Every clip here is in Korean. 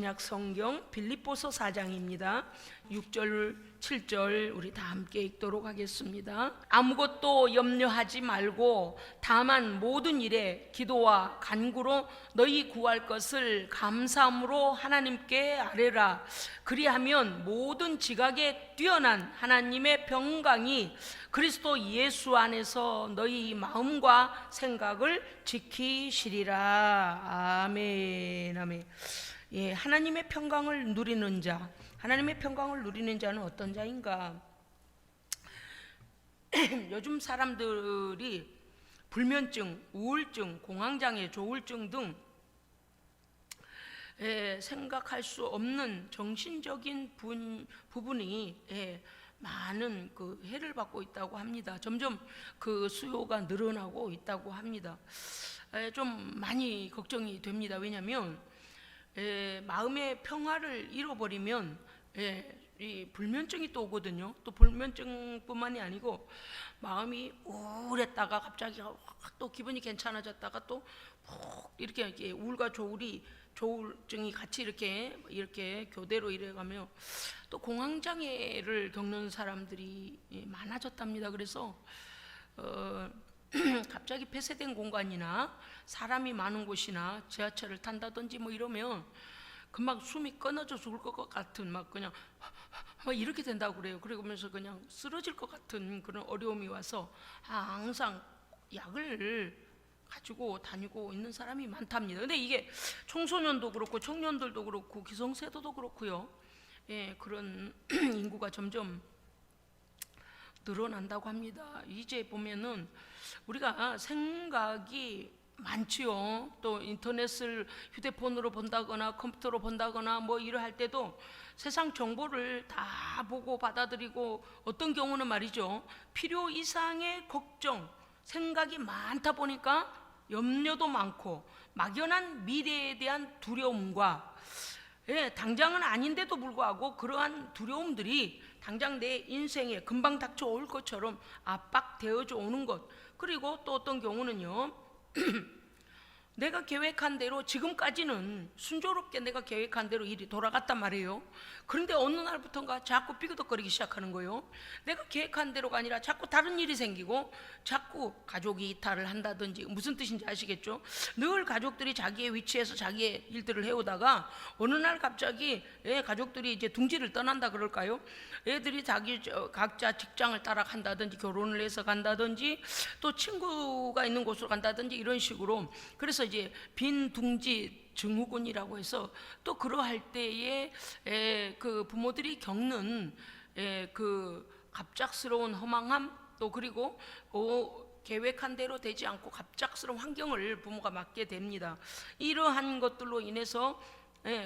신약 성경 빌립보서 4장입니다. 6절 7절 우리 다 함께 읽도록 하겠습니다. 아무것도 염려하지 말고 다만 모든 일에 기도와 간구로 너희 구할 것을 감사함으로 하나님께 아뢰라. 그리하면 모든 지각에 뛰어난 하나님의 평강이 그리스도 예수 안에서 너희 마음과 생각을 지키시리라. 아멘. 아멘. 예, 하나님의 평강을 누리는 자, 하나님의 평강을 누리는 자는 어떤 자인가? 요즘 사람들이 불면증, 우울증, 공황장애, 조울증 등 생각할 수 없는 정신적인 부분이 많은 그 해를 받고 있다고 합니다. 점점 그 수요가 늘어나고 있다고 합니다. 좀 많이 걱정이 됩니다. 왜냐하면 마음의 평화를 잃어버리면 이 불면증이 또 오거든요. 또 불면증뿐만이 아니고 마음이 우울했다가 갑자기 또 기분이 괜찮아졌다가 또 이렇게 우울과 조울증이 같이 이렇게 교대로 이래가며 또 공황장애를 겪는 사람들이 많아졌답니다. 그래서 갑자기 폐쇄된 공간이나 사람이 많은 곳이나 지하철을 탄다든지 뭐 이러면 금방 숨이 끊어져 죽을 것 같은 막 그냥 이렇게 된다고 그래요. 그러면서 그냥 쓰러질 것 같은 그런 어려움이 와서 항상 약을 가지고 다니고 있는 사람이 많답니다. 근데 이게 청소년도 그렇고 청년들도 그렇고 기성세대도 그렇고요. 그런 인구가 점점 늘어난다고 합니다. 이제 보면은 우리가 생각이 많지요. 또 인터넷을 휴대폰으로 본다거나 컴퓨터로 본다거나 뭐 이러 할 때도 세상 정보를 다 보고 받아들이고 어떤 경우는 말이죠. 필요 이상의 걱정, 생각이 많다 보니까 염려도 많고 막연한 미래에 대한 두려움과 당장은 아닌데도 불구하고 그러한 두려움들이 당장 내 인생에 금방 닥쳐올 것처럼 압박되어져 오는 것. 그리고 또 어떤 경우는요. 내가 계획한 대로 지금까지는 순조롭게 내가 계획한 대로 일이 돌아갔단 말이에요. 그런데 어느 날부터인가 자꾸 삐그덕거리기 시작하는 거예요. 내가 계획한 대로가 아니라 자꾸 다른 일이 생기고 자꾸 가족이 이탈을 한다든지, 무슨 뜻인지 아시겠죠? 늘 가족들이 자기의 위치에서 자기의 일들을 해오다가 어느 날 갑자기 가족들이 이제 둥지를 떠난다 그럴까요? 애들이 각자 직장을 따라 간다든지 결혼을 해서 간다든지 또 친구가 있는 곳으로 간다든지 이런 식으로. 그래서 이제 빈 둥지 증후군이라고 해서 또 그러할 때에 그 부모들이 겪는 그 갑작스러운 허망함, 또 그리고 계획한 대로 되지 않고 갑작스러운 환경을 부모가 맞게 됩니다. 이러한 것들로 인해서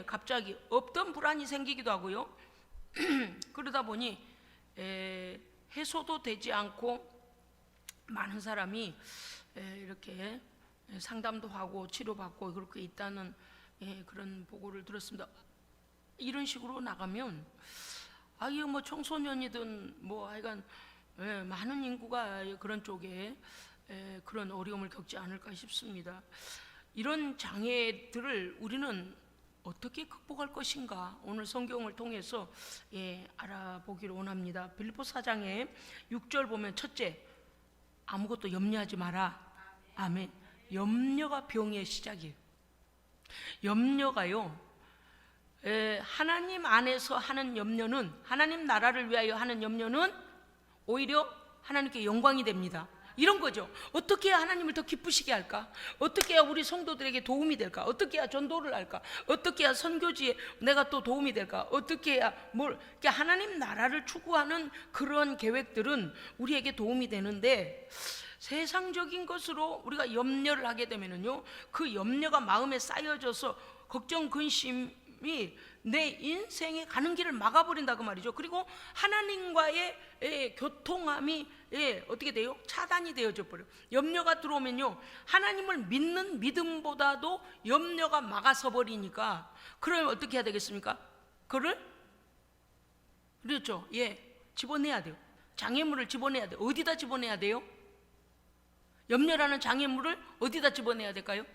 갑자기 없던 불안이 생기기도 하고요. 그러다 보니 해소도 되지 않고 많은 사람이 이렇게 상담도 하고 치료받고 그렇게 있다는 그런 보고를 들었습니다. 이런 식으로 나가면 아예 뭐 청소년이든 뭐 하여간 많은 인구가 그런 쪽에 그런 어려움을 겪지 않을까 싶습니다. 이런 장애들을 우리는 어떻게 극복할 것인가 오늘 성경을 통해서 알아보기를 원합니다. 빌립보서 4장에 6절 보면 첫째, 아무것도 염려하지 마라. 아멘. 염려가 병의 시작이에요. 염려가요, 하나님 안에서 하는 염려는, 하나님 나라를 위하여 하는 염려는 오히려 하나님께 영광이 됩니다. 이런 거죠. 어떻게 해야 하나님을 더 기쁘시게 할까? 어떻게 해야 우리 성도들에게 도움이 될까? 어떻게 해야 전도를 할까? 어떻게 해야 선교지에 내가 또 도움이 될까? 어떻게 해야 하나님 나라를 추구하는 그런 계획들은 우리에게 도움이 되는데, 세상적인 것으로 우리가 염려를 하게 되면은요, 그 염려가 마음에 쌓여져서 걱정, 근심이 내 인생에 가는 길을 막아버린다 그 말이죠. 그리고 하나님과의 교통함이 어떻게 돼요? 차단이 되어져 버려요. 염려가 들어오면요, 하나님을 믿는 믿음보다도 염려가 막아서 버리니까, 그러면 어떻게 해야 되겠습니까? 그렇죠? 집어내야 돼요. 장애물을 집어내야 돼요. 어디다 집어내야 돼요? 염려라는 장애물을 어디다 집어내야 될까요?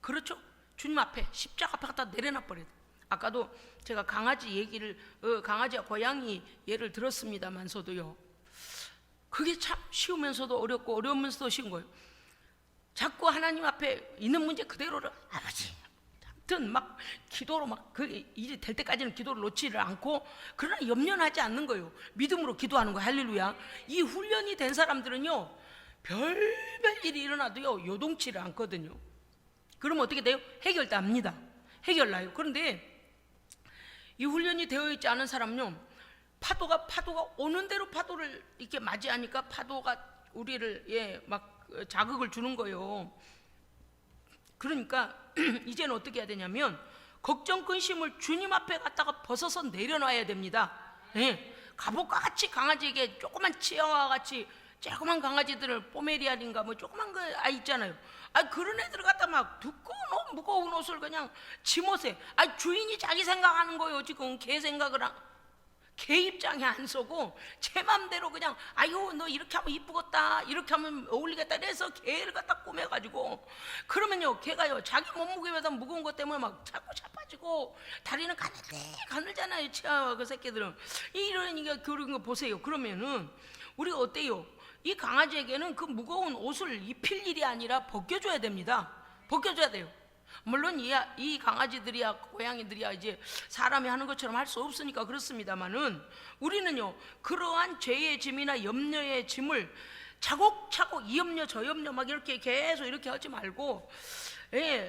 그렇죠? 주님 앞에, 십자가 앞에 갖다 내려놔 버려야 돼요. 아까도 제가 강아지 얘기를 강아지와 고양이 예를 들었습니다만서도요, 그게 참 쉬우면서도 어렵고 어려우면서도 쉬운 거예요. 자꾸 하나님 앞에 있는 문제 그대로를 아버지 아무튼 막 기도로 막 그 일이 될 때까지는 기도를 놓지를 않고, 그러나 염려하지 않는 거예요. 믿음으로 기도하는 거예요. 할렐루야. 이 훈련이 된 사람들은요, 별별 일이 일어나도요 요동치를 않거든요. 그러면 어떻게 돼요? 해결됩니다. 해결나요. 그런데 이 훈련이 되어 있지 않은 사람은요, 파도가 오는 대로 파도를 이렇게 맞이하니까 파도가 우리를 막 자극을 주는 거예요. 그러니까 이제는 어떻게 해야 되냐면, 걱정 근심을 주님 앞에 갖다가 벗어서 내려놔야 됩니다. 갑옷과 같이 강아지에게 조그만 치아와 같이 조그만 강아지들을 포메리안인가 뭐 조그만 그 아이 있잖아요. 그런 애들 갖다 막 두꺼운 옷, 무거운 옷을 그냥 지못해. 주인이 자기 생각하는 거예요. 지금 개 생각을 개 입장에 안 서고 제 맘대로 그냥 아유 너 이렇게 하면 이쁘겠다, 이렇게 하면 어울리겠다 이래서 개를 갖다 꾸며가지고, 그러면요 개가요 자기 몸무게보다 무거운 것 때문에 막 자꾸 자빠지고 다리는 가늘잖아요. 치아와 그 새끼들은. 이러니까 그런 거 보세요. 그러면은 우리가 어때요? 이 강아지에게는 그 무거운 옷을 입힐 일이 아니라 벗겨줘야 됩니다. 벗겨줘야 돼요. 물론 이 강아지들이야 고양이들이야 이제 사람이 하는 것처럼 할 수 없으니까 그렇습니다만은, 우리는요 그러한 죄의 짐이나 염려의 짐을 차곡차곡 이 염려 저 염려 막 이렇게 계속 이렇게 하지 말고,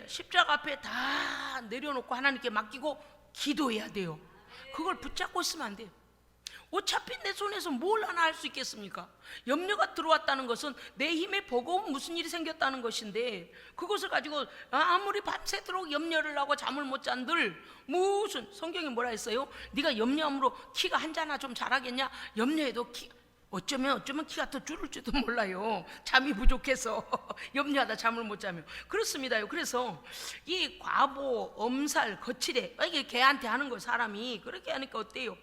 십자가 앞에 다 내려놓고 하나님께 맡기고 기도해야 돼요. 그걸 붙잡고 있으면 안 돼요. 어차피 내 손에서 뭘 하나 할 수 있겠습니까? 염려가 들어왔다는 것은 내 힘에 버거운 무슨 일이 생겼다는 것인데, 그것을 가지고 아무리 밤새도록 염려를 하고 잠을 못 잔들, 무슨 성경이 뭐라 했어요? 네가 염려함으로 키가 한 자나 좀 자라겠냐? 염려해도 어쩌면 키가 더 줄을지도 몰라요. 잠이 부족해서 염려하다 잠을 못 자면. 그렇습니다요. 그래서 이 과보, 엄살, 거칠애, 이게 개한테 하는 거 사람이 그렇게 하니까 어때요?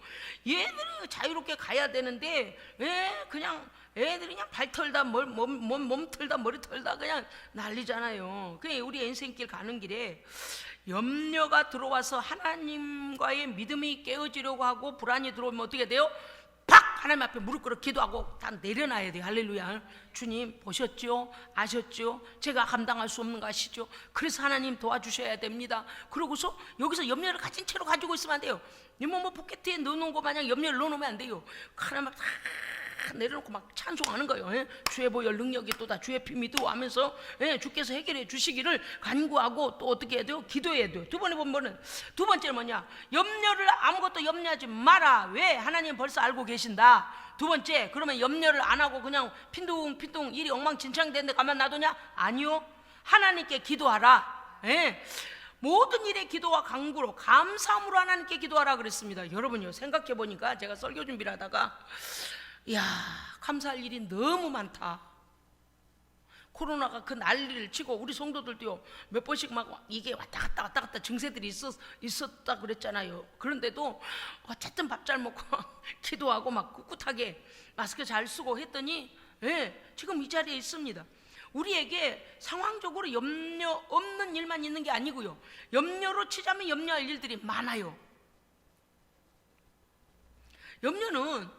얘들이 자유롭게 가야 되는데 그냥 애들이 그냥 발 털다 몸 털다 머리 털다 그냥 난리잖아요. 그냥 우리 인생길 가는 길에 염려가 들어와서 하나님과의 믿음이 깨어지려고 하고 불안이 들어오면 어떻게 돼요? 팍! 하나님 앞에 무릎 꿇어 기도하고 다 내려놔야 돼요. 할렐루야. 주님 보셨죠? 아셨죠? 제가 감당할 수 없는 거 아시죠? 그래서 하나님 도와주셔야 됩니다. 그러고서 여기서 염려를 가진 채로 가지고 있으면 안 돼요. 뭐 포켓에 넣어놓은 거 마냥 염려를 넣어놓으면 안 돼요. 하나님 다 내려놓고 막 찬송하는 거예요. 주의 보혈 능력이 또다 주의 피 믿어 하면서 주께서 해결해 주시기를 간구하고, 또 어떻게 해야 돼요? 기도해야 돼요. 두 번째는 뭐냐? 염려를 아무것도 염려하지 마라. 왜? 하나님 벌써 알고 계신다. 두 번째, 그러면 염려를 안 하고 그냥 핀둥핀둥 일이 엉망진창되는데 가만 놔두냐? 아니요. 하나님께 기도하라. 모든 일에 기도와 간구로 감사함으로 하나님께 기도하라 그랬습니다. 여러분요 생각해 보니까 제가 설교 준비를 하다가 이야 감사할 일이 너무 많다. 코로나가 그 난리를 치고 우리 성도들도요 몇 번씩 막 이게 왔다 갔다 증세들이 있었다 그랬잖아요. 그런데도 어쨌든 밥 잘 먹고 기도하고 막 꿋꿋하게 마스크 잘 쓰고 했더니 지금 이 자리에 있습니다. 우리에게 상황적으로 염려 없는 일만 있는 게 아니고요, 염려로 치자면 염려할 일들이 많아요. 염려는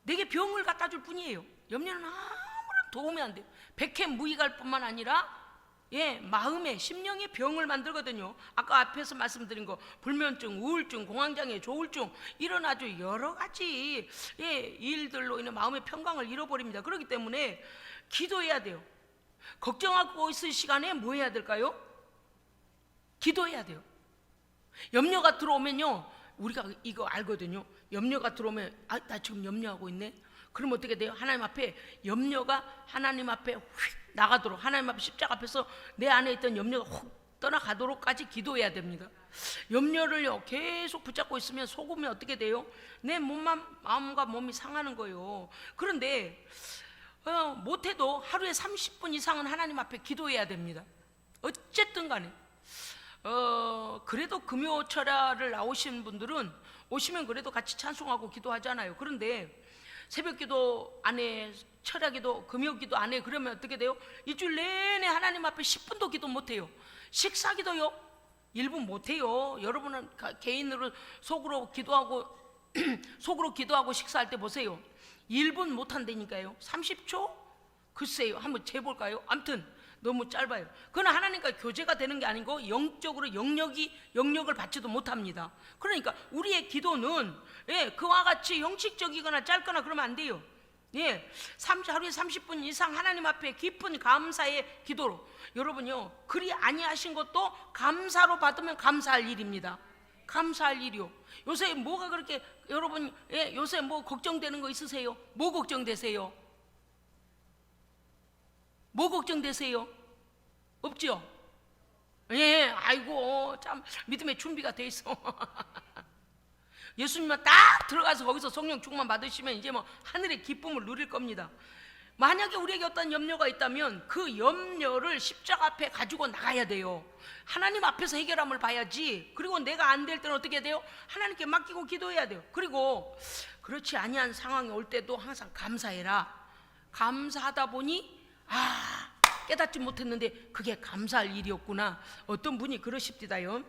내게 병을 갖다 줄 뿐이에요. 염려는 아무런 도움이 안 돼요. 백해무익할 뿐만 아니라 마음에 심령의 병을 만들거든요. 아까 앞에서 말씀드린 거 불면증, 우울증, 공황장애, 조울증 이런 아주 여러 가지 일들로 인해 마음의 평강을 잃어버립니다. 그렇기 때문에 기도해야 돼요. 걱정하고 있을 시간에 뭐 해야 될까요? 기도해야 돼요. 염려가 들어오면요 우리가 이거 알거든요. 염려가 들어오면 나 지금 염려하고 있네. 그럼 어떻게 돼요? 하나님 앞에 염려가 하나님 앞에 휙 나가도록, 하나님 앞에 십자가 앞에서 내 안에 있던 염려가 훅 떠나가도록까지 기도해야 됩니다. 염려를요 계속 붙잡고 있으면 속으면 어떻게 돼요? 내 마음과 몸이 상하는 거예요. 그런데 못해도 하루에 30분 이상은 하나님 앞에 기도해야 됩니다. 어쨌든 간에 그래도 금요철야를 나오신 분들은 오시면 그래도 같이 찬송하고 기도하잖아요. 그런데 새벽기도 안 해, 철야기도, 금요기도 안 해, 그러면 어떻게 돼요? 일주일 내내 하나님 앞에 10분도 기도 못해요. 식사기도요 1분 못해요. 여러분은 개인으로 속으로 기도하고 속으로 기도하고 식사할 때 보세요. 1분 못한다니까요. 30초? 글쎄요, 한번 재볼까요? 아무튼 너무 짧아요. 그건 하나님과 교제가 되는 게 아니고 영적으로 영역을 받지도 못합니다. 그러니까 우리의 기도는 그와 같이 형식적이거나 짧거나 그러면 안 돼요. 하루에 30분 이상 하나님 앞에 깊은 감사의 기도로, 여러분요, 그리 아니하신 것도 감사로 받으면 감사할 일입니다. 감사할 일이요. 요새 뭐가 그렇게 여러분, 요새 뭐 걱정되는 거 있으세요? 뭐 걱정되세요? 뭐 걱정되세요? 없죠? 아이고, 참 믿음의 준비가 돼 있어. 예수님만 딱 들어가서 거기서 성령 충만 받으시면 이제 뭐 하늘의 기쁨을 누릴 겁니다. 만약에 우리에게 어떤 염려가 있다면 그 염려를 십자가 앞에 가지고 나가야 돼요. 하나님 앞에서 해결함을 봐야지. 그리고 내가 안 될 때는 어떻게 돼요? 하나님께 맡기고 기도해야 돼요. 그리고 그렇지 아니한 상황이 올 때도 항상 감사해라. 감사하다 보니 깨닫지 못했는데 그게 감사할 일이었구나. 어떤 분이 그러십디다요.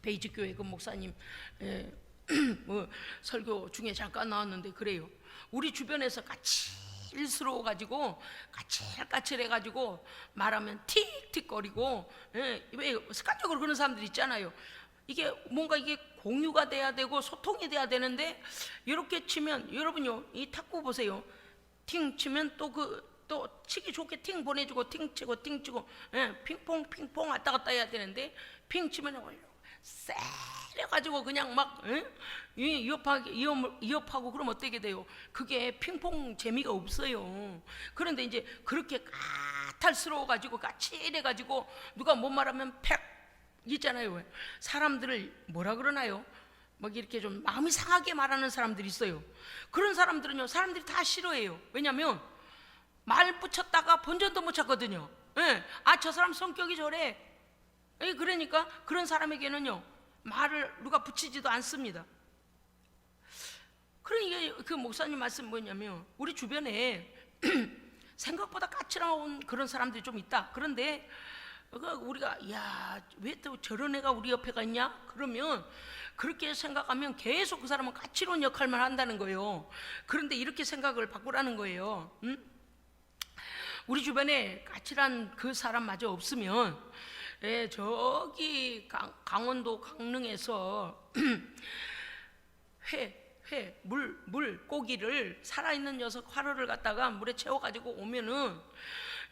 베이직교회 그 목사님 뭐 설교 중에 잠깐 나왔는데 그래요. 우리 주변에서 까칠스러워 가지고 까칠까칠해 가지고 말하면 틱틱거리고 습관적으로 그런 사람들 있잖아요. 이게 뭔가 이게 공유가 돼야 되고 소통이 돼야 되는데 이렇게 치면, 여러분요, 이 탁구 보세요. 팅 치면 또 치기 좋게 팅 보내주고 팅 치고 팅 치고 핑퐁 왔다 갔다 해야 되는데 핑 치면 세려가지고 그냥 막 위협하고 그러면 어떻게 돼요? 그게 핑퐁 재미가 없어요. 그런데 이제 그렇게 까탈스러워가지고 까칠해가지고 누가 못 말하면 팩 있잖아요. 사람들을 뭐라 그러나요? 막 이렇게 좀 마음이 상하게 말하는 사람들이 있어요. 그런 사람들은요, 사람들이 다 싫어해요. 왜냐면 말 붙였다가 본전도 못 찾거든요. 저 사람 성격이 저래. 그러니까 그런 사람에게는요, 말을 누가 붙이지도 않습니다. 그러니까 그 목사님 말씀 뭐냐면, 우리 주변에 생각보다 까칠한 그런 사람들이 좀 있다. 그런데 우리가 왜 또 저런 애가 우리 옆에가 있냐? 그러면 그렇게 생각하면 계속 그 사람은 까칠한 역할만 한다는 거예요. 그런데 이렇게 생각을 바꾸라는 거예요. 우리 주변에 까칠한 그 사람마저 없으면 저기 강원도 강릉에서 물고기를, 살아있는 녀석 화로를 갖다가 물에 채워가지고 오면은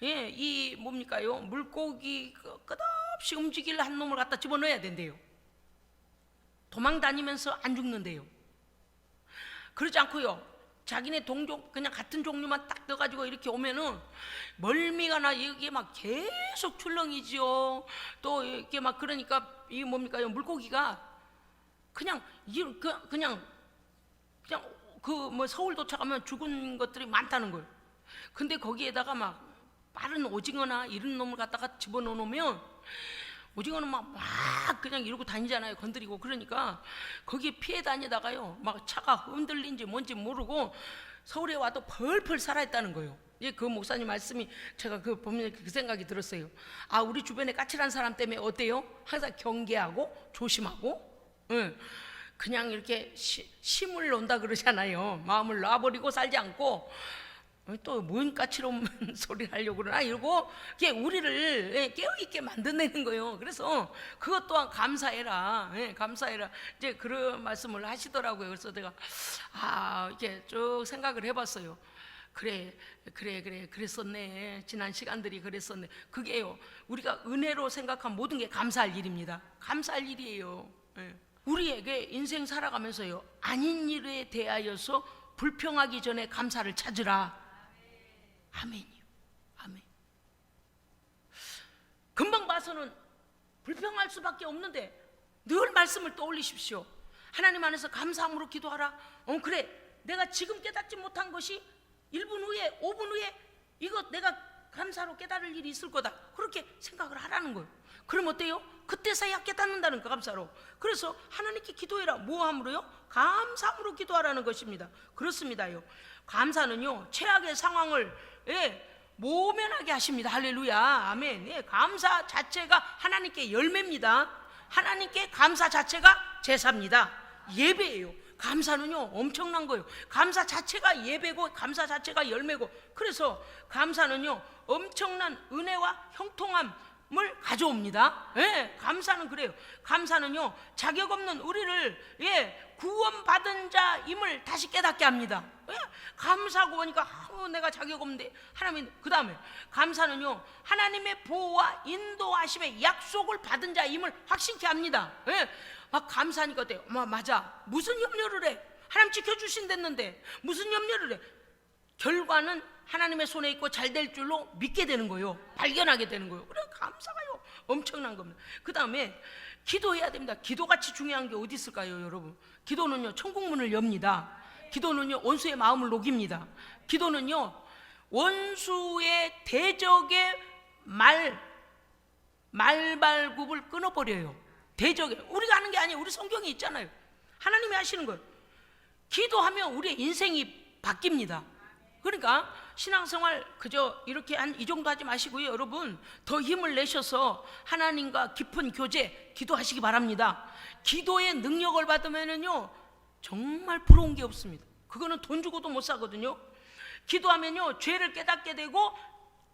이 뭡니까요? 물고기 끝없이 움직일 한 놈을 갖다 집어넣어야 된대요. 도망 다니면서 안 죽는데요. 그러지 않고요, 자기네 동종 그냥 같은 종류만 딱 넣어가지고 이렇게 오면은 멀미가 나, 이게 막 계속 출렁이죠. 또 이렇게 막, 그러니까 이 뭡니까, 물고기가 그냥 그 뭐 서울 도착하면 죽은 것들이 많다는 거예요. 근데 거기에다가 막 빠른 오징어나 이런 놈을 갖다가 집어넣어 놓으면 오징어는 막 그냥 이러고 다니잖아요. 건드리고. 그러니까 거기에 피해 다니다가요, 막 차가 흔들린지 뭔지 모르고 서울에 와도 펄펄 살아있다는 거예요. 그 목사님 말씀이 제가 그 보면 그 생각이 들었어요. 우리 주변에 까칠한 사람 때문에 어때요? 항상 경계하고 조심하고, 그냥 이렇게 심을 놓는다 그러잖아요. 마음을 놔버리고 살지 않고 또 뭔 까칠한 소리를 하려고 그러나 이러고 우리를 깨어있게 만들어내는 거예요. 그래서 그것 또한 감사해라. 감사해라. 이제 그런 말씀을 하시더라고요. 그래서 내가 이렇게 쭉 생각을 해봤어요. 그래 그랬었네. 지난 시간들이 그랬었네. 그게요, 우리가 은혜로 생각한 모든 게 감사할 일입니다. 감사할 일이에요. 우리에게 인생 살아가면서요, 아닌 일에 대하여서 불평하기 전에 감사를 찾으라. 아멘이요. 아멘. 금방 봐서는 불평할 수밖에 없는데 늘 말씀을 떠올리십시오. 하나님 안에서 감사함으로 기도하라. 그래, 내가 지금 깨닫지 못한 것이 1분 후에 5분 후에 이거 내가 감사로 깨달을 일이 있을 거다. 그렇게 생각을 하라는 거예요. 그럼 어때요? 그때서야 깨닫는다는 거, 감사로. 그래서 하나님께 기도해라. 뭐 함으로요? 감사함으로 기도하라는 것입니다. 그렇습니다요. 감사는요, 최악의 상황을 모면하게 하십니다. 할렐루야. 아멘. 감사 자체가 하나님께 열매입니다. 하나님께 감사 자체가 제사입니다. 예배예요. 감사는요 엄청난 거예요. 감사 자체가 예배고 감사 자체가 열매고, 그래서 감사는요 엄청난 은혜와 형통함을 가져옵니다. 예, 감사는 그래요. 감사는요 자격 없는 우리를 구원받은 자임을 다시 깨닫게 합니다. 예, 감사하고 보니까 내가 자격 없는데 하나님. 그 다음에 감사는요 하나님의 보호와 인도하심의 약속을 받은 자임을 확신케 합니다. 예, 막 감사하니까 어때요? 맞아, 무슨 염려를 해? 하나님 지켜주신댔는데 무슨 염려를 해? 결과는 하나님의 손에 있고 잘 될 줄로 믿게 되는 거예요. 발견하게 되는 거예요. 그래, 감사가요 엄청난 겁니다. 그 다음에 기도해야 됩니다. 기도같이 중요한 게 어디 있을까요, 여러분? 기도는요 천국문을 엽니다. 기도는요 원수의 마음을 녹입니다. 기도는요 원수의 대적의 말발굽을 끊어버려요. 대적에 우리가 하는 게 아니에요. 우리 성경에 있잖아요. 하나님이 하시는 거예요. 기도하면 우리의 인생이 바뀝니다. 그러니까 신앙생활 그저 이렇게 한 이 정도 하지 마시고요, 여러분 더 힘을 내셔서 하나님과 깊은 교제 기도하시기 바랍니다. 기도의 능력을 받으면은요 정말 부러운 게 없습니다. 그거는 돈 주고도 못 사거든요. 기도하면요 죄를 깨닫게 되고,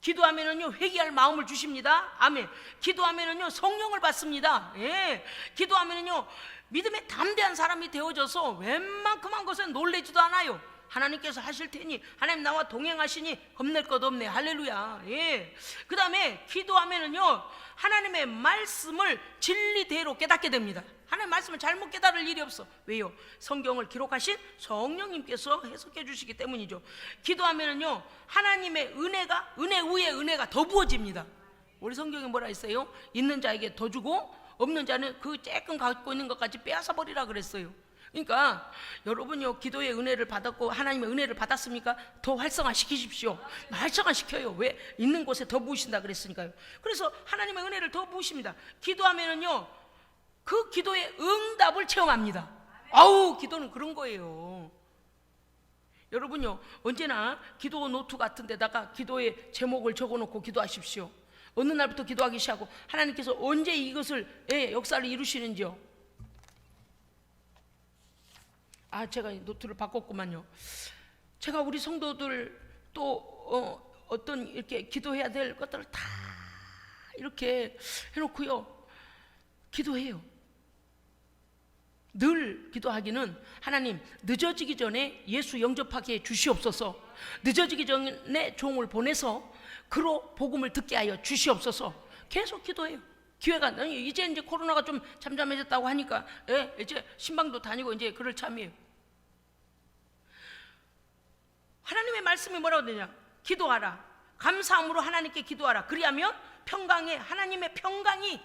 기도하면은요 회개할 마음을 주십니다. 아멘. 기도하면은요 성령을 받습니다. 예. 기도하면은요 믿음에 담대한 사람이 되어져서 웬만큼한 것에 놀래지도 않아요. 하나님께서 하실 테니 하나님 나와 동행하시니 겁낼 것 없네. 할렐루야. 예. 그 다음에 기도하면은요 하나님의 말씀을 진리대로 깨닫게 됩니다. 하나님의 말씀을 잘못 깨달을 일이 없어. 왜요? 성경을 기록하신 성령님께서 해석해 주시기 때문이죠. 기도하면은요 하나님의 은혜가, 은혜 위에 은혜가 더 부어집니다. 우리 성경에 뭐라 했어요? 있는 자에게 더 주고 없는 자는 그 조금 갖고 있는 것까지 빼앗아 버리라 그랬어요. 그러니까 여러분요 기도의 은혜를 받았고 하나님의 은혜를 받았습니까? 더 활성화시키십시오. 활성화시켜요. 왜? 있는 곳에 더 부으신다 그랬으니까요. 그래서 하나님의 은혜를 더 부으십니다. 기도하면은요 그 기도의 응답을 체험합니다. 아우, 기도는 그런 거예요. 여러분요 언제나 기도 노트 같은 데다가 기도의 제목을 적어놓고 기도하십시오. 어느 날부터 기도하기 시작하고 하나님께서 언제 이것을 역사를 이루시는지요. 제가 노트를 바꿨구만요. 제가 우리 성도들 또 어떤 이렇게 기도해야 될 것들을 다 이렇게 해놓고요 기도해요. 늘 기도하기는 하나님 늦어지기 전에 예수 영접하게 해 주시옵소서. 늦어지기 전에 종을 보내서 그로 복음을 듣게 하여 주시옵소서. 계속 기도해요. 기회가 이제 코로나가 좀 잠잠해졌다고 하니까 이제 신방도 다니고 이제 그럴 참이에요. 하나님의 말씀이 뭐라고 되냐? 기도하라. 감사함으로 하나님께 기도하라. 그리하면 평강에 하나님의 평강이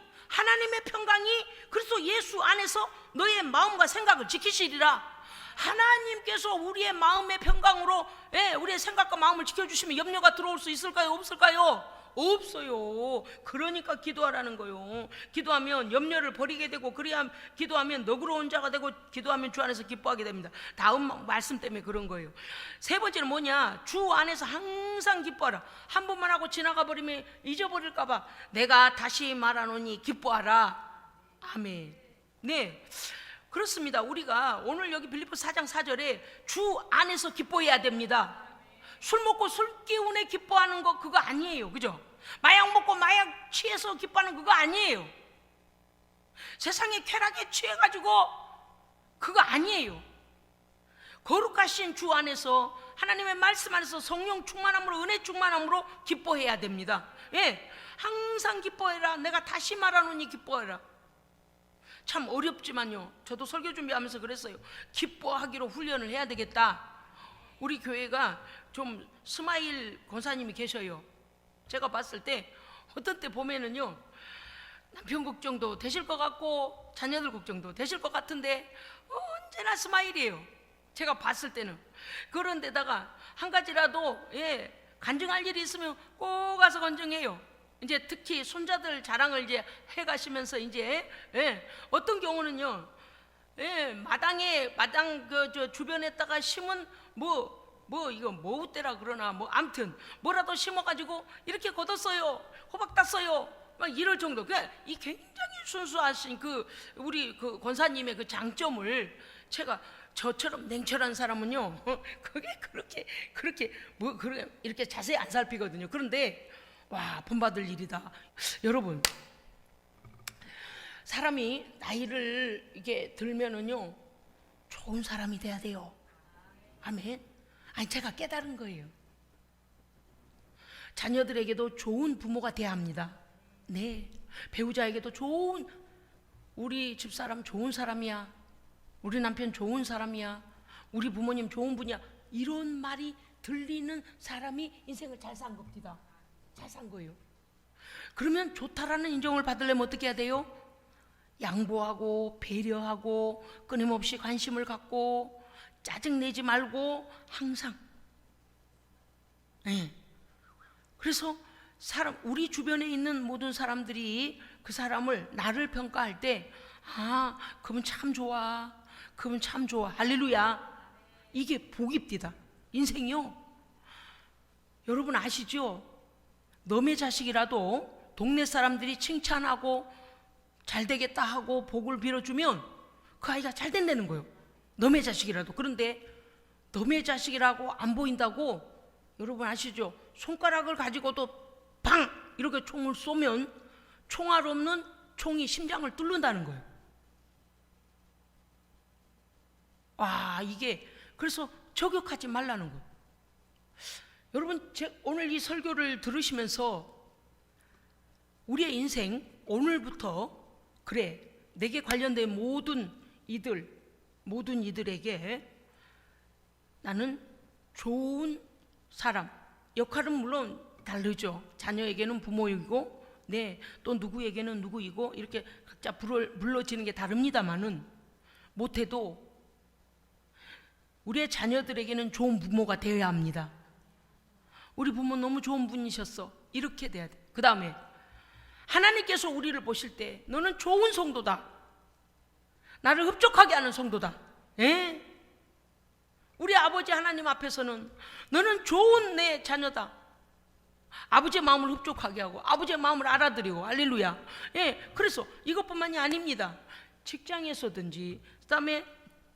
그리스도 예수 안에서 너의 마음과 생각을 지키시리라. 하나님께서 우리의 마음의 평강으로 우리의 생각과 마음을 지켜주시면 염려가 들어올 수 있을까요? 없을까요? 없어요. 그러니까 기도하라는 거요. 기도하면 염려를 버리게 되고, 기도하면 너그러운 자가 되고, 기도하면 주 안에서 기뻐하게 됩니다. 다음 말씀 때문에 그런 거예요. 세 번째는 뭐냐? 주 안에서 항상 기뻐하라. 한 번만 하고 지나가 버리면 잊어버릴까 봐 내가 다시 말하노니 기뻐하라. 아멘. 네, 그렇습니다. 우리가 오늘 여기 빌립보서 4장 4절에 주 안에서 기뻐해야 됩니다. 술 먹고 술 기운에 기뻐하는 거 그거 아니에요. 그죠? 마약 먹고 마약 취해서 기뻐하는 그거 아니에요. 세상의 쾌락에 취해가지고 그거 아니에요. 거룩하신 주 안에서 하나님의 말씀 안에서 성령 충만함으로, 은혜 충만함으로 기뻐해야 됩니다. 예, 항상 기뻐해라. 내가 다시 말하노니 기뻐해라. 참 어렵지만요, 저도 설교 준비하면서 그랬어요. 기뻐하기로 훈련을 해야 되겠다. 우리 교회가 좀 스마일 권사님이 계셔요. 제가 봤을 때 어떤 때 보면은요 남편 걱정도 되실 것 같고 자녀들 걱정도 되실 것 같은데 언제나 스마일이에요. 제가 봤을 때는. 그런데다가 한 가지라도 간증할 일이 있으면 꼭 가서 간증해요. 이제 특히 손자들 자랑을 이제 해가시면서 이제 어떤 경우는요 마당 저 주변에다가 심은 이거 뭐우대라 그러나 암튼 뭐라도 심어가지고 이렇게 걷었어요. 호박 땄어요. 막 이럴 정도. 그러니까 이 굉장히 순수하신 그 우리 그 권사님의 그 장점을 제가 저처럼 냉철한 사람은요, 그게 그렇게 뭐 이렇게 자세히 안 살피거든요. 그런데 와, 본받을 일이다. 여러분, 사람이 나이를 이게 들면은요, 좋은 사람이 돼야 돼요. 아멘. 아니, 제가 깨달은 거예요. 자녀들에게도 좋은 부모가 돼야 합니다. 네, 배우자에게도 좋은, 우리 집사람 좋은 사람이야, 우리 남편 좋은 사람이야, 우리 부모님 좋은 분이야, 이런 말이 들리는 사람이 인생을 잘 산 겁니다. 잘 산 거예요. 그러면 좋다라는 인정을 받으려면 어떻게 해야 돼요? 양보하고 배려하고 끊임없이 관심을 갖고 짜증내지 말고 항상. 네. 그래서 우리 주변에 있는 모든 사람들이 그 사람을, 나를 평가할 때, 아, 그분 참 좋아, 그분 참 좋아, 할렐루야. 이게 복입니다. 인생이요, 여러분 아시죠? 너의 자식이라도 동네 사람들이 칭찬하고 잘 되겠다 하고 복을 빌어주면 그 아이가 잘 된다는 거예요. 너의 자식이라도. 그런데 너의 자식이라고 안 보인다고, 여러분 아시죠? 손가락을 가지고도 팡 이렇게 총을 쏘면 총알 없는 총이 심장을 뚫는다는 거예요. 와, 이게 그래서 저격하지 말라는 거예요. 여러분, 오늘 이 설교를 들으시면서 우리의 인생, 오늘부터 그래, 내게 관련된 모든 이들에게 나는 좋은 사람, 역할은 물론 다르죠. 자녀에게는 부모이고, 네, 또 누구에게는 누구이고, 이렇게 각자 불러지는 게 다릅니다만은, 못해도 우리의 자녀들에게는 좋은 부모가 되어야 합니다. 우리 부모 너무 좋은 분이셨어, 이렇게 돼야 돼. 그 다음에 하나님께서 우리를 보실 때 너는 좋은 성도다, 나를 흡족하게 하는 성도다. 예? 우리 아버지 하나님 앞에서는 너는 좋은 내 자녀다, 아버지의 마음을 흡족하게 하고 아버지의 마음을 알아들이고, 할렐루야. 예, 그래서 이것뿐만이 아닙니다. 직장에서든지, 그 다음에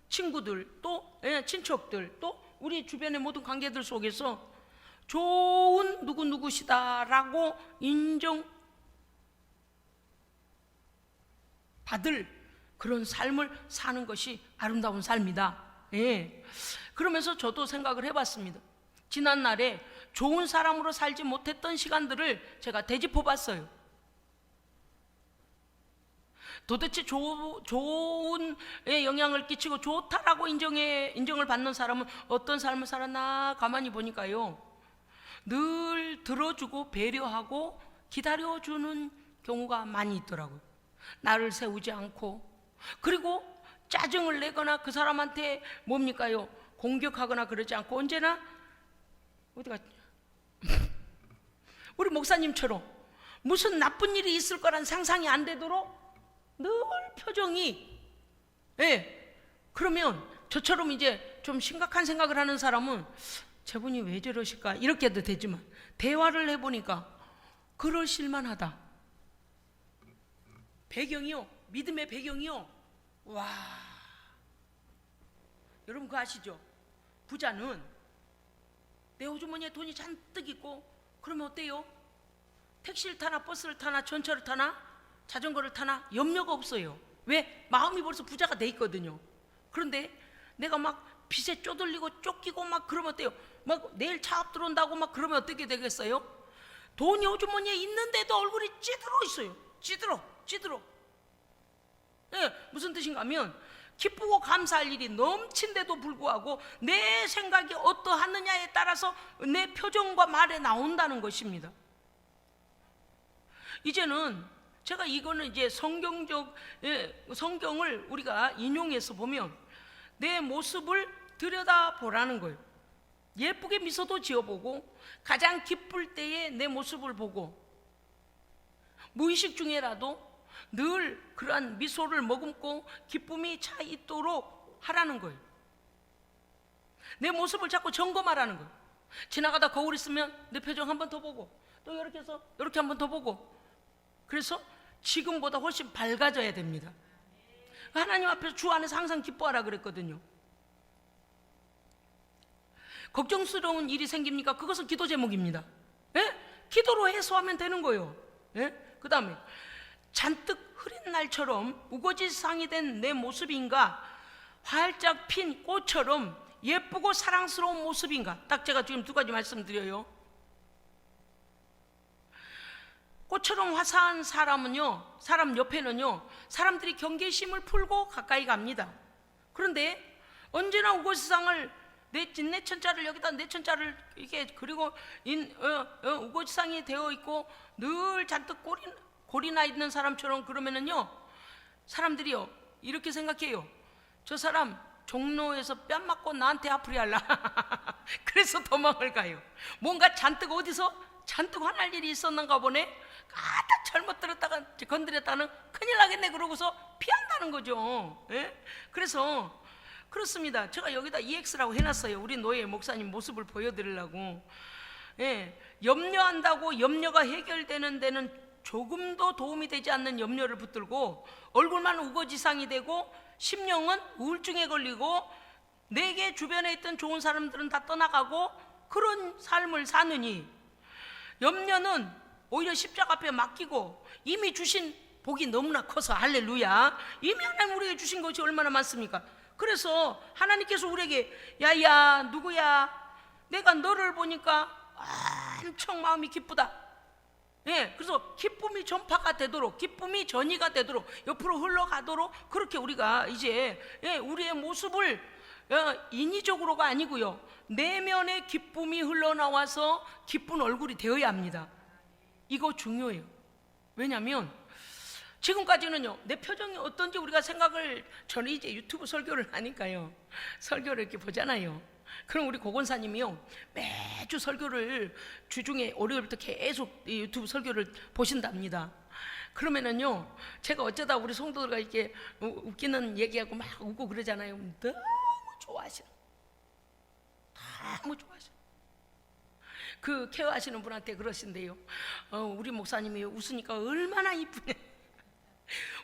친구들, 또 친척들, 또 우리 주변의 모든 관계들 속에서 좋은 누구누구시다라고 인정받을 그런 삶을 사는 것이 아름다운 삶이다. 예. 그러면서 저도 생각을 해봤습니다. 지난날에 좋은 사람으로 살지 못했던 시간들을 제가 되짚어 봤어요. 도대체 좋은 영향을 끼치고 좋다라고 인정을 받는 사람은 어떤 삶을 살았나 가만히 보니까요, 늘 들어주고 배려하고 기다려주는 경우가 많이 있더라고요. 나를 세우지 않고, 그리고 짜증을 내거나 그 사람한테 뭡니까요, 공격하거나 그러지 않고, 언제나 어디 갔지? 우리 목사님처럼 무슨 나쁜 일이 있을 거란 상상이 안 되도록 늘 표정이, 예, 그러면 저처럼 이제 좀 심각한 생각을 하는 사람은 저분이 왜 저러실까 이렇게도 되지만, 대화를 해보니까 그러실만하다. 배경이요, 믿음의 배경이요, 와, 여러분 그거 아시죠? 부자는 내 호주머니에 돈이 잔뜩 있고, 그러면 어때요? 택시를 타나 버스를 타나 전철을 타나 자전거를 타나 염려가 없어요. 왜? 마음이 벌써 부자가 돼 있거든요. 그런데 내가 막 빚에 쪼들리고 쫓기고 막 그러면 어때요? 막 내일 차업 들어온다고 막 그러면 어떻게 되겠어요? 돈이 호주머니에 있는데도 얼굴이 찌들어 있어요. 찌들어. 예, 무슨 뜻인가 하면 기쁘고 감사할 일이 넘친데도 불구하고 내 생각이 어떠하느냐에 따라서 내 표정과 말에 나온다는 것입니다. 이제는 제가 이거는 이제 성경을 우리가 인용해서 보면 내 모습을 들여다보라는 거예요. 예쁘게 미소도 지어보고, 가장 기쁠 때에 내 모습을 보고, 무의식 중에라도 늘 그러한 미소를 머금고 기쁨이 차 있도록 하라는 거예요. 내 모습을 자꾸 점검하라는 거예요. 지나가다 거울 있으면 내 표정 한 번 더 보고, 또 이렇게 해서 이렇게 한 번 더 보고, 그래서 지금보다 훨씬 밝아져야 됩니다. 하나님 앞에서 주 안에서 항상 기뻐하라 그랬거든요. 걱정스러운 일이 생깁니까? 그것은 기도 제목입니다. 예? 기도로 해소하면 되는 거예요. 예? 그 다음에 잔뜩 흐린 날처럼 우거지상이 된 내 모습인가, 활짝 핀 꽃처럼 예쁘고 사랑스러운 모습인가. 딱 제가 지금 두 가지 말씀드려요. 꽃처럼 화사한 사람은요, 사람 옆에는요, 사람들이 경계심을 풀고 가까이 갑니다. 그런데 언제나 우거지상을 내천자를 여기다 내천자를 이게 그리고 우거지상이 되어 있고 늘 잔뜩 골이 나 있는 사람처럼 그러면은요, 사람들이요 이렇게 생각해요. 저 사람 종로에서 뺨 맞고 나한테 앞으로 할라. 그래서 도망을 가요. 뭔가 잔뜩 어디서 잔뜩 화날 일이 있었는가 보네. 딱 잘못 들었다가 건드렸다는 큰일 나겠네 그러고서 피한다는 거죠. 예? 그래서 그렇습니다. 제가 여기다 EX라고 해놨어요. 우리 노예 목사님 모습을 보여드리려고. 예, 염려한다고 염려가 해결되는 데는 조금도 도움이 되지 않는 염려를 붙들고 얼굴만 우거지상이 되고 심령은 우울증에 걸리고 내게 주변에 있던 좋은 사람들은 다 떠나가고 그런 삶을 사느니, 염려는 오히려 십자가 앞에 맡기고 이미 주신 복이 너무나 커서 할렐루야, 이미 하나님 우리에게 주신 것이 얼마나 많습니까? 그래서 하나님께서 우리에게 야야 누구야, 내가 너를 보니까 엄청 마음이 기쁘다. 예, 그래서 기쁨이 전파가 되도록, 기쁨이 전이가 되도록, 옆으로 흘러가도록 그렇게 우리가 이제 우리의 모습을 인위적으로가 아니고요, 내면의 기쁨이 흘러나와서 기쁜 얼굴이 되어야 합니다. 이거 중요해요. 왜냐하면 지금까지는요 내 표정이 어떤지 우리가 생각을, 저는 이제 유튜브 설교를 하니까요 설교를 이렇게 보잖아요. 그럼 우리 고건사님이요 매주 설교를 주중에 월요일부터 계속 유튜브 설교를 보신답니다. 그러면은요 제가 어쩌다 우리 성도들과 이렇게 웃기는 얘기하고 막 웃고 그러잖아요. 너무 좋아하시는, 너무 좋아하시는 그 케어하시는 분한테 그러신데요, 우리 목사님이 웃으니까 얼마나 이쁘냐,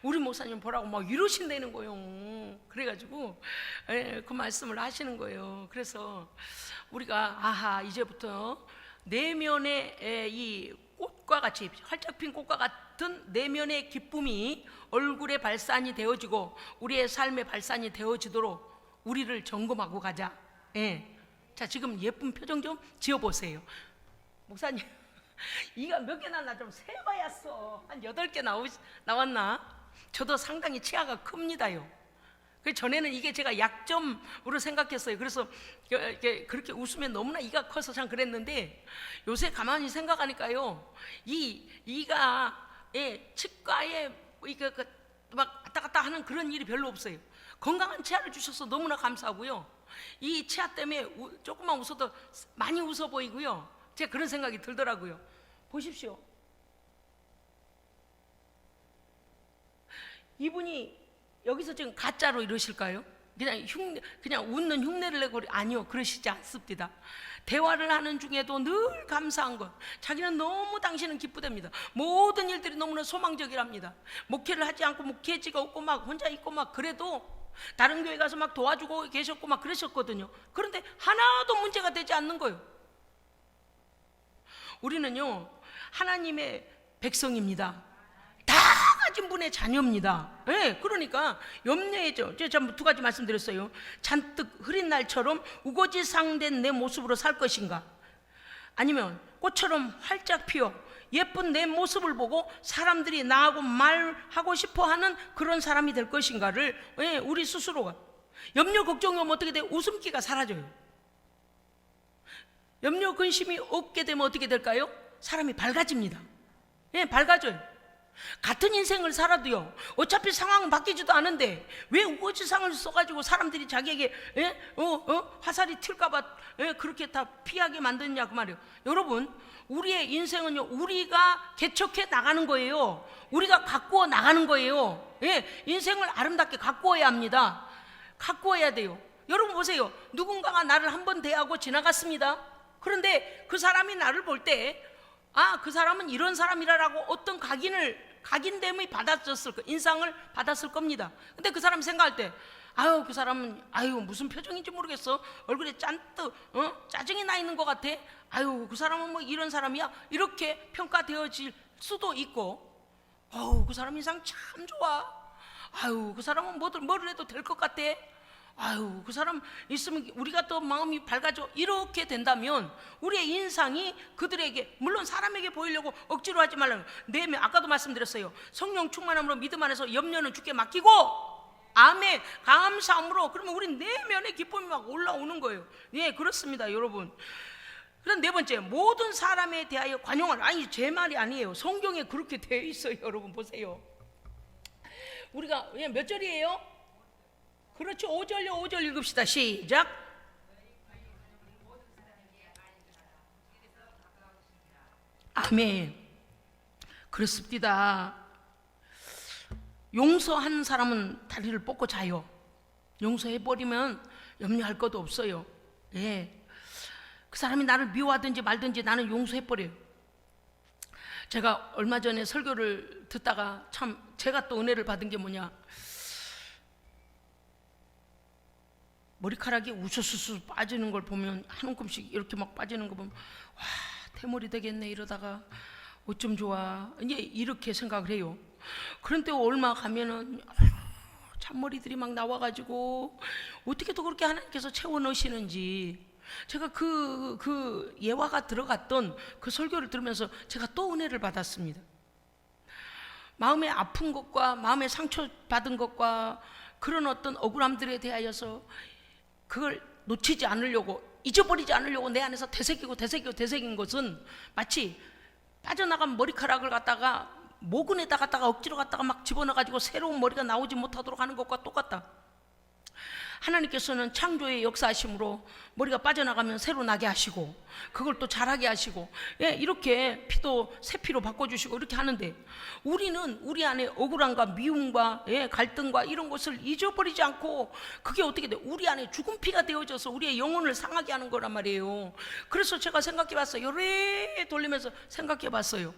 우리 목사님 보라고 막 이러신다는 거예요. 그래가지고 그 말씀을 하시는 거예요. 그래서 우리가 아하, 이제부터 내면의 이 꽃과 같이, 활짝 핀 꽃과 같은 내면의 기쁨이 얼굴의 발산이 되어지고 우리의 삶의 발산이 되어지도록 우리를 점검하고 가자. 예. 자, 지금 예쁜 표정 좀 지어보세요. 목사님 이가 몇 개 났나 좀 세봐야어. 한 8개 나왔나? 저도 상당히 치아가 큽니다요. 그 전에는 이게 제가 약점으로 생각했어요. 그래서 그렇게 웃으면 너무나 이가 커서 참 그랬는데, 요새 가만히 생각하니까요, 이가 치과에 막 왔다 갔다 하는 그런 일이 별로 없어요. 건강한 치아를 주셔서 너무나 감사하고요, 이 치아 때문에 조금만 웃어도 많이 웃어 보이고요. 제가 그런 생각이 들더라고요. 보십시오. 이분이 여기서 지금 가짜로 이러실까요? 그냥 웃는 흉내를 내고, 아니요, 그러시지 않습니다. 대화를 하는 중에도 늘 감사한 것, 자기는 너무 당신은 기쁘답니다. 모든 일들이 너무나 소망적이랍니다. 목회를 하지 않고 목회지가 없고 막 혼자 있고 막 그래도 다른 교회 가서 막 도와주고 계셨고 막 그러셨거든요. 그런데 하나도 문제가 되지 않는 거예요. 우리는요 하나님의 백성입니다. 다 가진 분의 자녀입니다. 그러니까 염려해죠. 제가 두 가지 말씀드렸어요. 잔뜩 흐린 날처럼 우거지상된 내 모습으로 살 것인가, 아니면 꽃처럼 활짝 피어 예쁜 내 모습을 보고 사람들이 나하고 말하고 싶어하는 그런 사람이 될 것인가를 우리 스스로가, 염려 걱정이 오면 어떻게 돼요? 웃음기가 사라져요. 염려 근심이 없게 되면 어떻게 될까요? 사람이 밝아집니다. 밝아져요. 같은 인생을 살아도요, 어차피 상황은 바뀌지도 않은데 왜 우거지상을 써가지고 사람들이 자기에게 화살이 튈까봐 그렇게 다 피하게 만드냐 그 말이에요. 여러분, 우리의 인생은요 우리가 개척해 나가는 거예요. 우리가 가꾸어 나가는 거예요. 인생을 아름답게 가꾸어야 합니다. 가꾸어야 돼요. 여러분 보세요. 누군가가 나를 한번 대하고 지나갔습니다. 그런데 그 사람이 나를 볼 때, 아, 그 사람은 이런 사람이라고 어떤 각인을 각인됨이 받았을 거, 인상을 받았을 겁니다. 근데 그 사람 생각할 때 아유 그 사람은 아유 무슨 표정인지 모르겠어, 얼굴에 잔뜩 짜증이 나 있는 것 같아, 아유 그 사람은 뭐 이런 사람이야, 이렇게 평가되어질 수도 있고, 어우 그 사람 인상 참 좋아, 아유 그 사람은 뭐를 해도 될 것 같아, 아유 그 사람 있으면 우리가 또 마음이 밝아져, 이렇게 된다면 우리의 인상이 그들에게, 물론 사람에게 보이려고 억지로 하지 말라는 내면, 아까도 말씀드렸어요. 성령 충만함으로 믿음 안에서 염려는 주께 맡기고 아멘 감사함으로, 그러면 우리 내면의 기쁨이 막 올라오는 거예요. 예, 그렇습니다 여러분. 그럼 네 번째, 모든 사람에 대하여 관용을, 아니 제 말이 아니에요, 성경에 그렇게 되어 있어요. 여러분 보세요, 우리가 몇 절이에요? 그렇죠, 5절요. 5절 읽읍시다. 시작. 아멘. 그렇습니다. 용서한 사람은 다리를 뻗고 자요. 용서해버리면 염려할 것도 없어요. 예. 그 사람이 나를 미워하든지 말든지 나는 용서해버려요. 제가 얼마 전에 설교를 듣다가 참 제가 또 은혜를 받은 게 뭐냐, 머리카락이 우수수수 빠지는 걸 보면, 한 움큼씩 이렇게 막 빠지는 거 보면 와 대머리 되겠네 이러다가 어쩜 좋아, 이제 이렇게 생각을 해요. 그런데 얼마 가면은 잔머리들이 막 나와가지고 어떻게 또 그렇게 하나님께서 채워 넣으시는지, 제가 그 예화가 들어갔던 그 설교를 들으면서 제가 또 은혜를 받았습니다. 마음에 아픈 것과 마음에 상처받은 것과 그런 어떤 억울함들에 대하여서 그걸 놓치지 않으려고, 잊어버리지 않으려고 내 안에서 되새긴 것은 마치 빠져나간 머리카락을 갖다가 모근에다 갖다가 억지로 갖다가 막 집어넣어가지고 새로운 머리가 나오지 못하도록 하는 것과 똑같다. 하나님께서는 창조의 역사하심으로 머리가 빠져나가면 새로 나게 하시고 그걸 또 자라게 하시고, 예, 이렇게 피도 새 피로 바꿔주시고 이렇게 하는데, 우리는 우리 안에 억울함과 미움과 갈등과 이런 것을 잊어버리지 않고 그게 어떻게 돼? 우리 안에 죽은 피가 되어져서 우리의 영혼을 상하게 하는 거란 말이에요. 그래서 제가 생각해 봤어요. 여러 돌리면서 생각해 봤어요.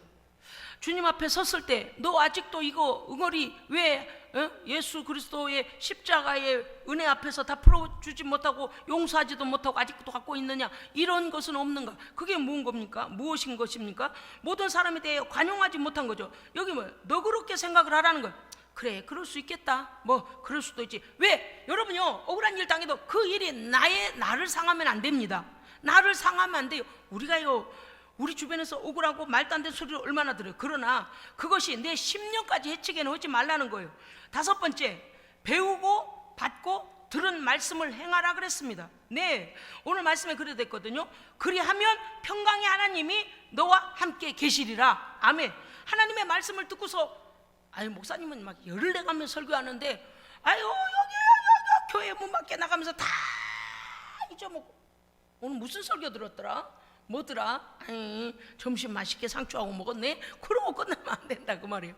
주님 앞에 섰을 때 너 아직도 이거 응어리 왜 예수 그리스도의 십자가의 은혜 앞에서 다 풀어주지 못하고 용서하지도 못하고 아직도 갖고 있느냐, 이런 것은 없는가? 그게 무엇인 것입니까? 모든 사람에 대해 관용하지 못한 거죠. 여기 너 그렇게 생각을 하라는 거예요. 그래 그럴 수 있겠다, 그럴 수도 있지. 왜? 여러분요, 억울한 일 당해도 그 일이 나를 상하면 안 됩니다. 나를 상하면 안 돼요. 우리 주변에서 억울하고 말도 안 되는 소리를 얼마나 들어요. 그러나 그것이 내 심령까지 해치게 하지 말라는 거예요. 다섯 번째, 배우고 받고 들은 말씀을 행하라 그랬습니다. 네, 오늘 말씀에 그래 됐거든요. 그리하면 평강의 하나님이 너와 함께 계시리라. 아멘. 하나님의 말씀을 듣고서 목사님은 막 열을 내가며 설교하는데 여기 교회 문 밖에 나가면서 다 잊어먹고, 오늘 무슨 설교 들었더라? 뭐더라? 점심 맛있게 상추하고 먹었네? 그러고 끝나면 안 된다 그 말이에요.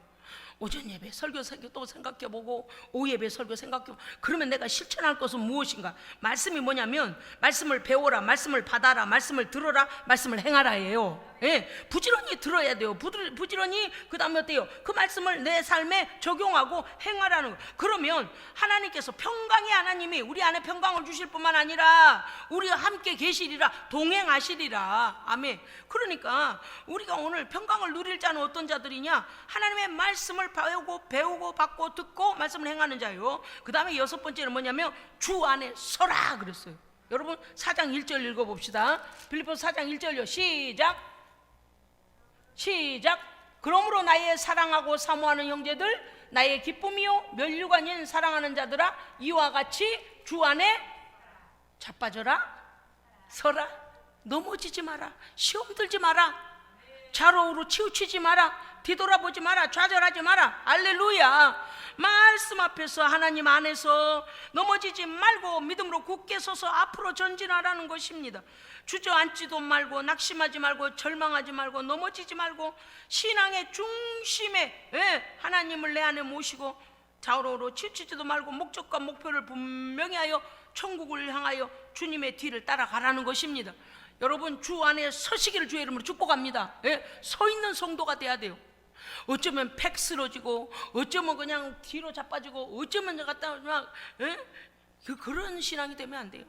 오전 예배 설교 또 생각해보고 오후 예배 설교 생각해보고, 그러면 내가 실천할 것은 무엇인가? 말씀이 뭐냐면 말씀을 배워라, 말씀을 받아라, 말씀을 들어라, 말씀을 행하라예요. 예, 부지런히 들어야 돼요. 부지런히 그 다음에 어때요? 그 말씀을 내 삶에 적용하고 행하라는 거예요. 그러면 하나님께서, 평강의 하나님이 우리 안에 평강을 주실 뿐만 아니라 우리와 함께 계시리라, 동행하시리라. 아멘. 그러니까 우리가 오늘 평강을 누릴 자는 어떤 자들이냐? 하나님의 말씀을 배우고 받고 듣고 말씀을 행하는 자요. 그 다음에 여섯 번째는 뭐냐면 주 안에 서라 그랬어요. 여러분 4장 1절 읽어봅시다. 빌립보서 4장 1절요. 시작. 그러므로 나의 사랑하고 사모하는 형제들, 나의 기쁨이요 면류가 아닌 사랑하는 자들아, 이와 같이 주 안에 자빠져라, 서라. 넘어지지 마라, 시험 들지 마라, 좌로우로 치우치지 마라, 뒤돌아보지 마라, 좌절하지 마라. 알렐루야. 말씀 앞에서, 하나님 안에서 넘어지지 말고 믿음으로 굳게 서서 앞으로 전진하라는 것입니다. 주저앉지도 말고, 낙심하지 말고, 절망하지 말고, 넘어지지 말고, 신앙의 중심에 하나님을 내 안에 모시고 좌우로 치우치지도 말고 목적과 목표를 분명히 하여 천국을 향하여 주님의 뒤를 따라가라는 것입니다. 여러분 주 안에 서시기를 주의 이름으로 축복합니다. 서 있는 성도가 돼야 돼요. 어쩌면 팩 쓰러지고, 어쩌면 그냥 뒤로 자빠지고, 어쩌면 저 갖다 막 그런 신앙이 되면 안 돼요.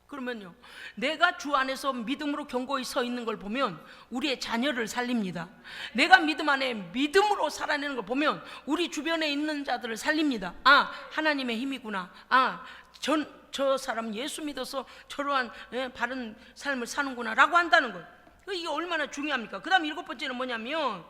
그러면요, 내가 주 안에서 믿음으로 견고히 서 있는 걸 보면 우리의 자녀를 살립니다. 내가 믿음 안에 믿음으로 살아내는 걸 보면 우리 주변에 있는 자들을 살립니다. 아, 하나님의 힘이구나. 아, 저 사람 예수 믿어서 저러한 바른 삶을 사는구나 라고 한다는 거예요. 이게 얼마나 중요합니까? 그 다음 7번째는 뭐냐면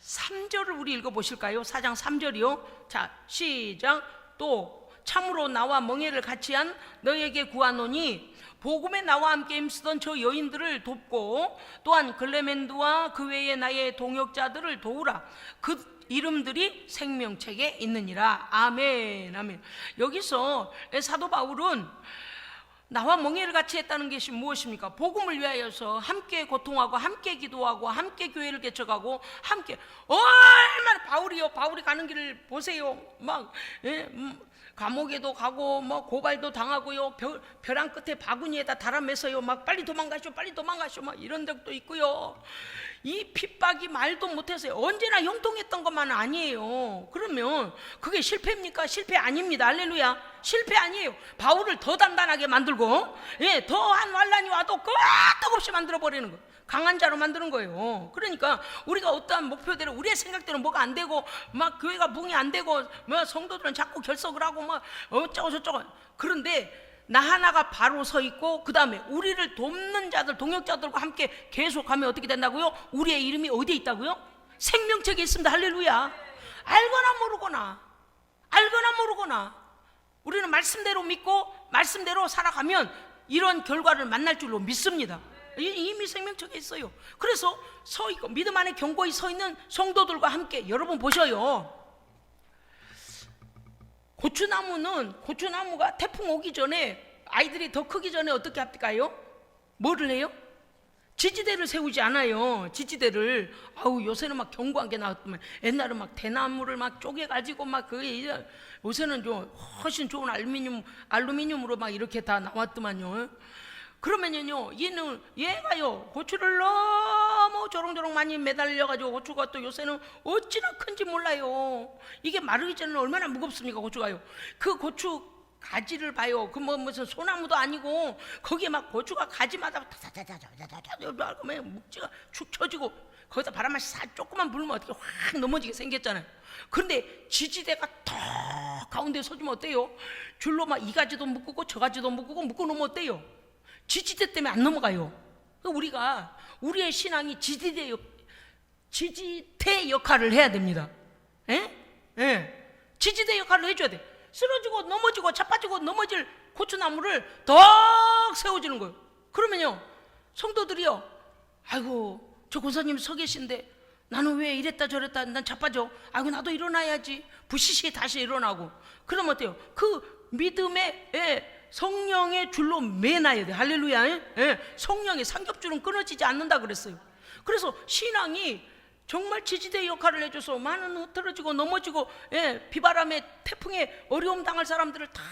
3절을 우리 읽어보실까요? 4장 3절이요. 자, 시작. 또 참으로 나와 멍에를 같이 한 너에게 구하노니 복음에 나와 함께 힘쓰던 저 여인들을 돕고 또한 글레멘드와 그 외에 나의 동역자들을 도우라. 그 이름들이 생명책에 있느니라. 아멘, 아멘. 여기서 사도 바울은 나와 멍에를 같이 했다는 것이 무엇입니까? 복음을 위하여서 함께 고통하고 함께 기도하고 함께 교회를 개척하고 함께 얼마나 바울이 가는 길을 보세요. 막 감옥에도 가고 뭐 고발도 당하고요. 벼랑 끝에 바구니에다 달아매서요. 막 빨리 도망가시오 막 이런 적도 있고요. 이 핍박이 말도 못해서요. 언제나 형통했던 것만은 아니에요. 그러면 그게 실패입니까? 실패 아닙니다. 할렐루야. 실패 아니에요. 바울을 더 단단하게 만들고 더한 환란이 와도 끄떡없이 만들어버리는 거예요. 강한 자로 만드는 거예요. 그러니까 우리가 어떠한 목표대로 우리의 생각대로 뭐가 안 되고 막 교회가 붕이 안 되고 뭐 성도들은 자꾸 결석을 하고 막 어쩌고 저쩌고, 그런데 나 하나가 바로 서 있고 그 다음에 우리를 돕는 자들 동역자들과 함께 계속하면 어떻게 된다고요? 우리의 이름이 어디에 있다고요? 생명책에 있습니다. 할렐루야. 알거나 모르거나 우리는 말씀대로 믿고 말씀대로 살아가면 이런 결과를 만날 줄로 믿습니다. 이미 생명책에 있어요. 그래서 서 있고 믿음 안에 견고히 서 있는 성도들과 함께, 여러분 보셔요. 고추나무가 태풍 오기 전에 아이들이 더 크기 전에 어떻게 할까요? 뭐를 해요? 지지대를 세우지 않아요. 지지대를. 요새는 막 견고한 게 나왔더만, 옛날은 막 대나무를 막 쪼개가지고 막 요새는 좀 훨씬 좋은 알루미늄으로 막 이렇게 다 나왔더만요. 그러면요, 얘가요 고추를 너무 조롱조롱 많이 매달려가지고 고추가 또 요새는 어찌나 큰지 몰라요. 이게 마르기 전에는 얼마나 무겁습니까, 고추가요. 그 고추 가지를 봐요. 그 무슨 소나무도 아니고 거기에 막 고추가 가지마다 묵지가 축 처지고 거기다 바람맛이 조금만 불면 어떻게 확 넘어지게 생겼잖아요. 그런데 지지대가 턱 가운데 서주면 어때요? 줄로 막 이 가지도 묶고 저 가지도 묶고 놓으면 어때요? 지지대 때문에 안 넘어가요. 우리가 우리의 신앙이 지지대 역할을 해야 됩니다. 지지대 역할을 해줘야 돼. 쓰러지고 넘어지고 자빠지고 넘어질 고추나무를 더 세워주는 거예요. 그러면요, 성도들이요, 아이고 저 권사님 서 계신데 나는 왜 이랬다 저랬다 난 자빠져. 아이고 나도 일어나야지. 부시시 다시 일어나고. 그러면 어때요? 그 믿음의 성령의 줄로 매놔야 돼. 할렐루야. 성령의 삼겹줄은 끊어지지 않는다 그랬어요. 그래서 신앙이 정말 지지대 역할을 해줘서 많은 흐트러지고 넘어지고 비바람에 태풍에 어려움 당할 사람들을 다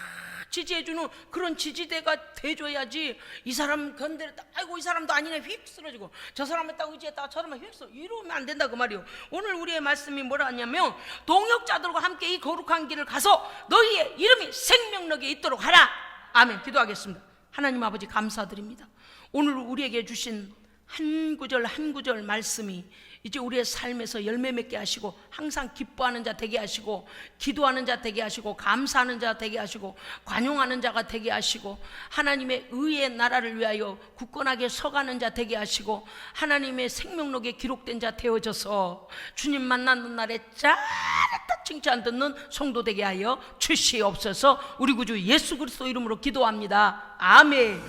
지지해주는 그런 지지대가 돼줘야지. 이 사람 건드렸다, 아이고 이 사람도 아니네, 휙 쓰러지고, 저 사람 했다 의지했다가 저 사람은 휙 쓰러, 이러면 안 된다 그 말이에요. 오늘 우리의 말씀이 뭐라 하냐면, 동역자들과 함께 이 거룩한 길을 가서 너희의 이름이 생명력에 있도록 하라. 아멘. 기도하겠습니다. 하나님 아버지 감사드립니다. 오늘 우리에게 주신 한 구절 한 구절 말씀이 이제 우리의 삶에서 열매 맺게 하시고, 항상 기뻐하는 자 되게 하시고, 기도하는 자 되게 하시고, 감사하는 자 되게 하시고, 관용하는 자가 되게 하시고, 하나님의 의의 나라를 위하여 굳건하게 서가는 자 되게 하시고, 하나님의 생명록에 기록된 자 되어져서 주님 만나는 날에 잘했다 칭찬 듣는 성도 되게 하여 주시옵소서. 우리 구주 예수 그리스도 이름으로 기도합니다. 아멘.